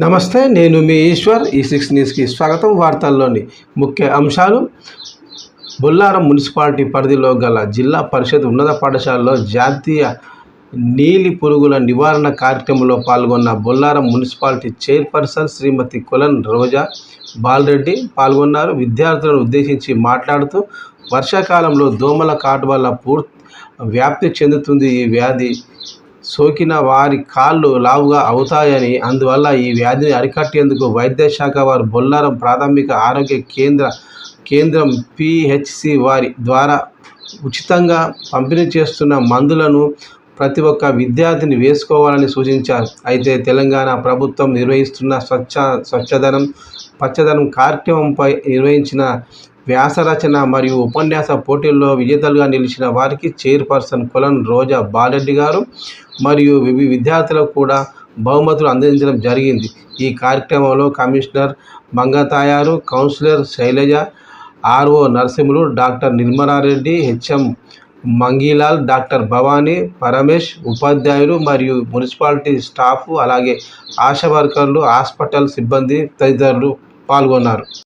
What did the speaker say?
నమస్తే, నేను మీ ఈశ్వర్. ఈ6 న్యూస్కి స్వాగతం. వార్తల్లోని ముఖ్య అంశాలు. బొల్లారం మున్సిపాలిటీ పరిధిలో గల జిల్లా పరిషత్ ఉన్నత పాఠశాలలో జాతీయ నీలి పురుగుల నివారణ కార్యక్రమంలో పాల్గొన్న బొల్లారం మున్సిపాలిటీ చైర్పర్సన్ శ్రీమతి కొలన్ రోజా బాలరెడ్డి పాల్గొన్నారు. విద్యార్థులను ఉద్దేశించి మాట్లాడుతూ వర్షాకాలంలో దోమల కాటు వల్ల వ్యాప్తి చెందుతుంది. ఈ వ్యాధి సోకిన వారి కాళ్ళు లావుగా అవుతాయని, అందువల్ల ఈ వ్యాధిని అరికట్టేందుకు వైద్య శాఖ వారు బొల్లారం ప్రాథమిక ఆరోగ్య కేంద్రం పిహెచ్సి వారి ద్వారా ఉచితంగా పంపిణీ చేస్తున్న మందులను ప్రతి ఒక్క విద్యార్థిని వేసుకోవాలని సూచించారు. అయితే తెలంగాణ ప్రభుత్వం నిర్వహిస్తున్న స్వచ్ఛదనం పచ్చదనం కార్యక్రమంపై నిర్వహించిన వ్యాసరచన మరియు ఉపన్యాస పోటీల్లో విజేతలుగా నిలిచిన వారికి చైర్పర్సన్ కొలన్ రోజా బాలరెడ్డి గారు మరియు విద్యార్థులకు కూడా బహుమతులు అందించడం జరిగింది. ఈ కార్యక్రమంలో commissioner Mangatayaru, councillor Shailaja, RO Narasimhulu, doctor Nirmalareddy, HM Mangilal, doctor Bhavani, Paramesh, ఉపాధ్యాయులు మరియు మున్సిపాలిటీ స్టాఫ్, అలాగే ఆశా వర్కర్లు, హాస్పిటల్ సిబ్బంది తదితరులు పాల్గొన్నారు.